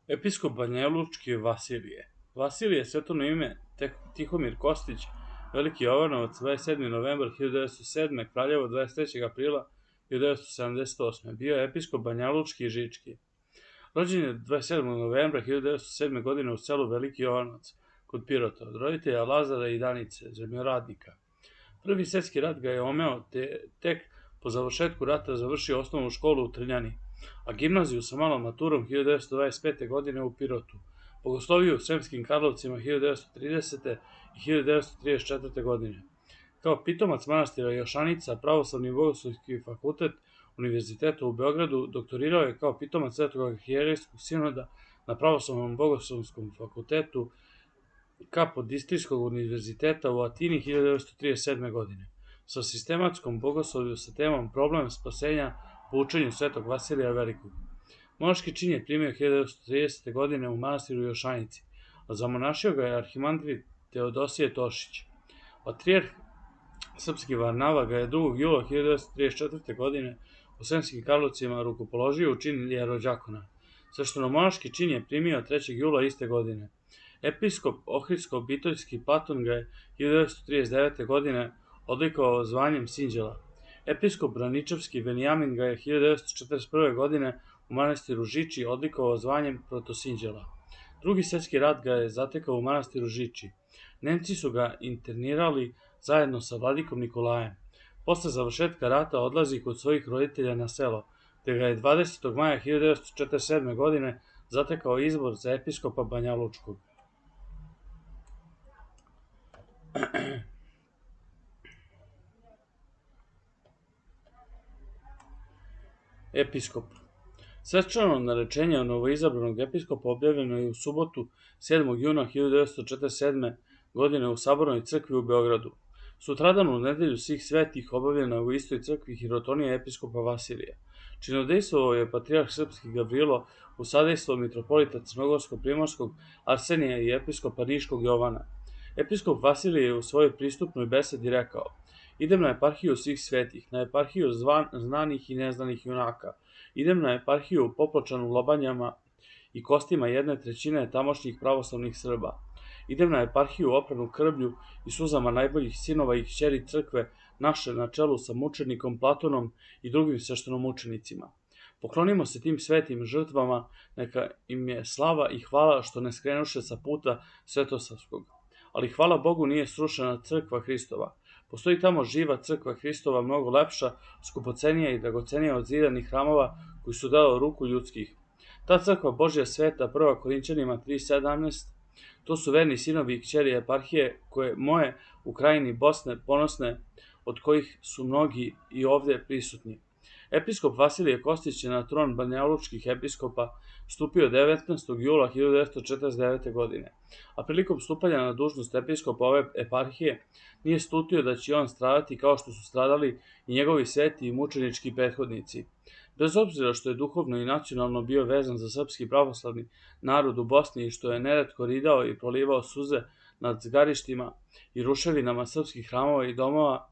Episkop banjalučki Vasilije. Vasilije je svetovno ime Tihomir Kostić, Veliki Jovanovac, 27. novembar 1907. Kraljevo 23. aprila 1978. Bio je episkop banjalučki i žički. Rođen je 27. novembra 1907. godine u selu Veliki Jovanovac kod Pirota, od roditelja Lazara i Danice, zemljoradnika. Prvi svjetski rat ga je omeo, te tek po završetku rata završio osnovnu školu u Trnjani, a gimnaziju sa malom maturom 1925. godine u Pirotu, bogoslovio u Sremskim Karlovcima 1930. i 1934. godine. Kao pitomac manastira Jošanica, Pravoslavni bogoslovski fakultet Univerziteta u Beogradu, doktorirao je kao pitomac Svetog arhijerejskog sinoda na Pravoslavnom bogoslovskom fakultetu Kapodistrijskog univerziteta u Atini 1937. godine. Sa sistematskom bogoslovlju sa temom problem spasenja po učenju Svetog Vasilija Velikog. Monaški čin je primio 1930. godine u manastiru Jošanici, a zamonašio ga je arhimandrit Teodosije Tošić. Patrijarh srpski Varnava ga je 2. jula 1934. godine u Sremskim Karlovcima rukopoložio u čin jerođakona. Sveštenomonaški čin je primio 3. jula iste godine. Episkop Ohridsko-Bitoljski Platon ga je 1939. godine odlikovao zvanjem sinđela. Episkop Braničevski Venijamin ga je 1941. godine u manastiru Žiči odlikovao zvanjem protosinđela. Drugi svjetski rat ga je zatekao u manastiru Žiči. Nemci su ga internirali zajedno sa vladikom Nikolajem. Posle završetka rata odlazi kod svojih roditelja na selo, te ga je 20. maja 1947. godine zatekao izbor za episkopa Banjalučkog. Episkop. Svečano narečenje novoizabranog episkopa objavljeno je u subotu 7. juna 1947. godine u Sabornoj crkvi u Beogradu. Sutradan u nedelju svih svetih obavljena u istoj crkvi hirotonija episkopa Vasilija. Činodejstvovao je patrijarh srpski Gavrilo u sadejstvo mitropolita Crnogorsko-primorskog Arsenija i episkopa Niškog Jovana. Episkop Vasilije je u svojoj pristupnoj besedi rekao: "Idem na eparhiju svih svetih, na eparhiju znanih i neznanih junaka. Idem na eparhiju popločanu lobanjama i kostima 1/3 tamošnjih pravoslavnih Srba. Idem na eparhiju opranu krvlju i suzama najboljih sinova i kćeri crkve naše na čelu sa mučenikom Platonom i drugim sveštenomučenicima. Poklonimo se tim svetim žrtvama, neka im je slava i hvala što ne skrenuše sa puta svetosavskog. Ali hvala Bogu nije srušena crkva Hristova. Postoji tamo živa crkva Hristova, mnogo lepša, skupocenija i dragocenija od zidanih hramova koji su dao ruku ljudskih. Ta crkva Božja sveta, 1. Korinćanima 3:17, to su verni sinovi i kćeri eparhije koje moje u krajini Bosne ponosne, od kojih su mnogi i ovdje prisutni. Episkop Vasilije Kostić je na tron banjalučkih episkopa stupio 19. jula 1949. godine, a prilikom stupanja na dužnost episkopa ove eparhije nije slutio da će on stradati kao što su stradali i njegovi sveti i mučenički prethodnici. Bez obzira što je duhovno i nacionalno bio vezan za srpski pravoslavni narod u Bosni i što je neretko ridao i prolivao suze nad zgarištima i ruševinama srpskih hramova i domova,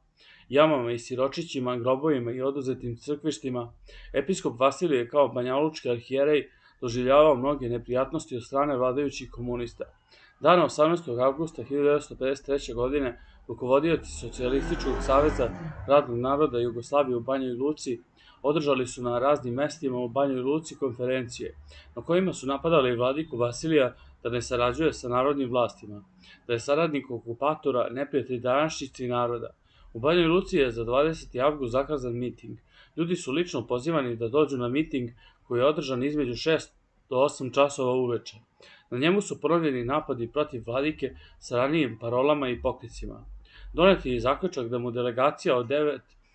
jamama i siročićima, grobovima i oduzetim crkvištima, episkop Vasilije kao banjalučki arhijerej doživljavao mnoge neprijatnosti od strane vladajućih komunista. Dana 18. avgusta 1953. godine rukovodioci Socijalističkog saveza radnog naroda Jugoslavije u Banjoj Luci održali su na raznim mestima u Banjoj Luci konferencije, na kojima su napadali vladiku Vasilija da ne sarađuje sa narodnim vlastima, da je saradnik okupatora, neprijatelj današnjice i naroda. U Banjoj Luci je za 20. avgust zakazan miting. Ljudi su lično pozivani da dođu na miting koji je održan između 6 do 8 časova uveče. Na njemu su ponovljeni napadi protiv vladike sa ranijim parolama i poklicima. Donet je i zaključak da mu delegacija od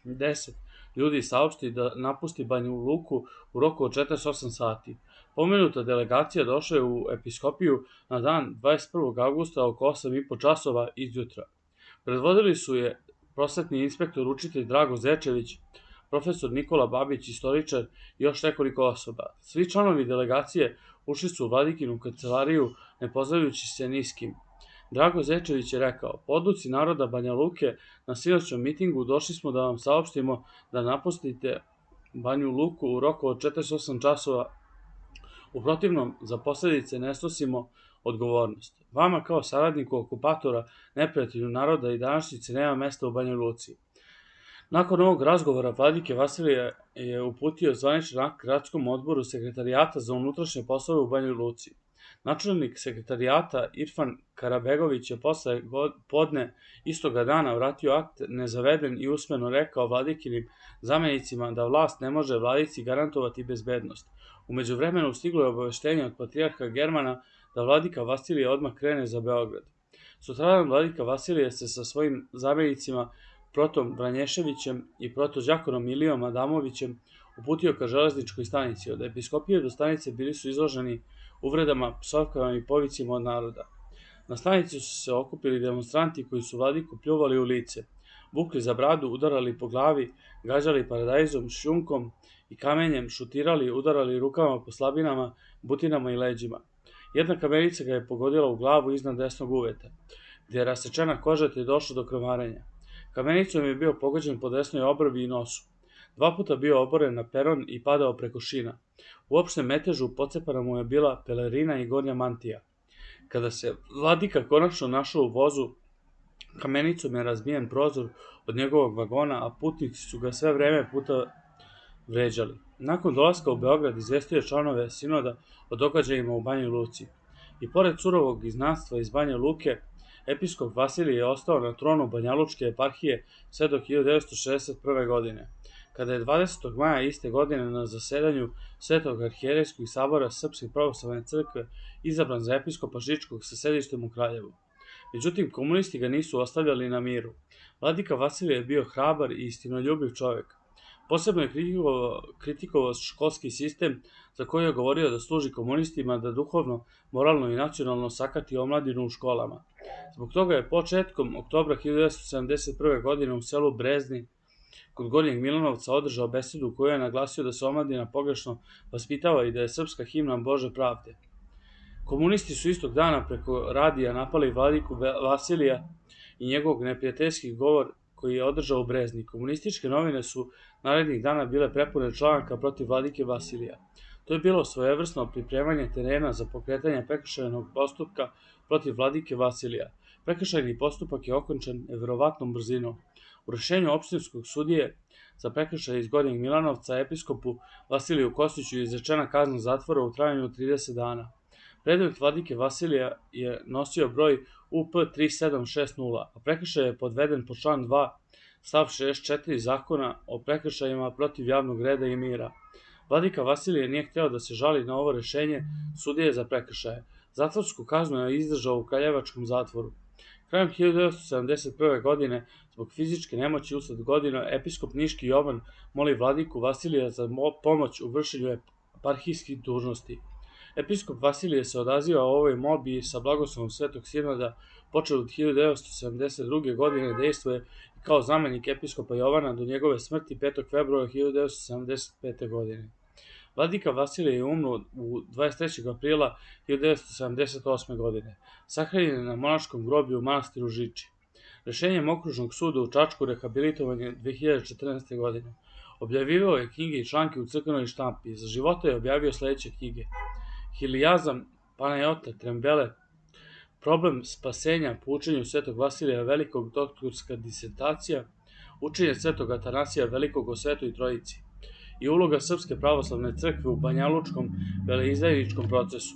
9-10 ljudi saopšti da napusti Banju Luku u roku od 48 sati. Pomenuta delegacija došla je u episkopiju na dan 21. avgusta oko 8,5 časova izjutra. Predvodili su je prosvetni inspektor učitelj Drago Zečević, profesor Nikola Babić, istoričar i još nekoliko osoba. Svi članovi delegacije ušli su u vladikinu kancelariju ne pozdravljajući se ni s kim. Drago Zečević je rekao: "Po odluci naroda Banja Luke na sinoćnom mitingu došli smo da vam saopštimo da napustite Banju Luku u roku od 48 časova U protivnom, za posljedice ne snosimo odgovornost. Vama kao saradniku okupatora, neprijatelju naroda i današnjice nema mesta u Banja Luci. Nakon ovog razgovora vladike Vasilije je uputio zvaničan akt gradskom odboru Sekretarijata za unutrašnje poslove u Banjoj Luci. Načelnik sekretarijata Irfan Karabegović je posle podne istoga dana vratio akt nezaveden i usmeno rekao vladikinim zamenicima da vlast ne može vladici garantovati bezbednost. U međuvremenu stiglo je obaveštenje od patrijarha Germana da vladika Vasilije odmah krene za Beograd. Sutradan vladika Vasilije se sa svojim zamenicima protom Vranješevićem i protođakonom Milijom Adamovićem uputio ka železničkoj stanici. Od episkopije do stanice bili su izloženi uvredama, psovkama i povicima od naroda. Na stanici su se okupili demonstranti koji su vladiku pljuvali u lice, vukli za bradu, udarali po glavi, gađali paradajzom, šljunkom i kamenjem, šutirali, udarali rukama po slabinama, butinama i leđima. Jedna kamenica ga je pogodila u glavu iznad desnog uveta, gdje je rasečena koža te je došlo do krvarenja. Kamenicom je bio pogođen po desnoj obrvi i nosu. 2 puta bio oboren na peron i padao preko šina. U opštem metežu pocepana mu je bila pelerina i gornja mantija. Kada se vladika konačno našao u vozu, kamenicom je razbijen prozor od njegovog vagona, a putnici su ga sve vreme puta vređali. Nakon dolaska u Beograd izvestio je članove sinoda o događajima u Banjoj Luci. I pored surovog izgnanstva iz Banje Luke, episkop Vasilije je ostao na tronu Banjalučke eparhije sve do 1961. godine, kada je 20. maja iste godine na zasedanju Svetog arhijerejskog sabora Srpske pravoslavne crkve izabran za episkopa Žičkog sa sedištem u Kraljevu. Međutim, komunisti ga nisu ostavljali na miru. Vladika Vasilije je bio hrabar i istinoljubiv čovjek. Posebno je kritikovao školski sistem za koji je govorio da služi komunistima da duhovno, moralno i nacionalno sakati omladinu u školama. Zbog toga je početkom oktobra 1971. godine u selu Brezni kod Gornjeg Milanovca održao besedu u kojoj je naglasio da se omladina pogrešno vaspitava i da je srpska himna Bože pravde. Komunisti su istog dana preko radija napali vladiku Vasilija i njegovog neprijateljski govor koji je održao u Brezni. Komunističke novine su narednih dana bile prepune članaka protiv vladike Vasilija. To je bilo svojevrsno pripremanje terena za pokretanje prekršajnog postupka protiv vladike Vasilija. Prekršajni postupak je okončan neverovatnom brzinom. U rešenju opštinskog sudije za prekršaj iz Gornjeg Milanovca episkopu Vasiliju Kostiću je izrečena kazna zatvora u trajanju od 30 dana. Predmet vladike Vasilija je nosio broj UP3760, a prekršaj je podveden po član 2 stav 64 zakona o prekršajima protiv javnog reda i mira. Vladika Vasilije nije hteo da se žali na ovo rešenje sudije za prekršaje. Zatvorsku kaznu je izdržao u kraljevačkom zatvoru. Krajem 1971. godine, zbog fizičke nemoći usled godina, episkop Niški Jovan moli vladiku Vasilija za pomoć u vršenju eparhijskih dužnosti. Episkop Vasilije se odaziva ovoj molbi i sa blagoslovom Svetog sinoda počeo od 1972. godine dejstvuje kao zamenik episkopa Jovana do njegove smrti 5. februara 1975. godine. Vladika Vasilije je umro 23. aprila 1978. godine. Sahranjen je na monaškom groblju u manastiru Žiči. Rešenjem okružnog suda u Čačku rehabilitovan je 2014. godine. Objavljivao je knjige i članke u crkvenoj štampi. Za života je objavio sledeće knjige: Hilijazam Panajota Trembele, Problem spasenja po učenju Svetog Vasilija Velikog, doktorska disertacija, Učenje Svetog Atanasija Velikog o Svetoj Trojici i uloga Srpske pravoslavne crkve u banjalučkom veleizdajničkom procesu.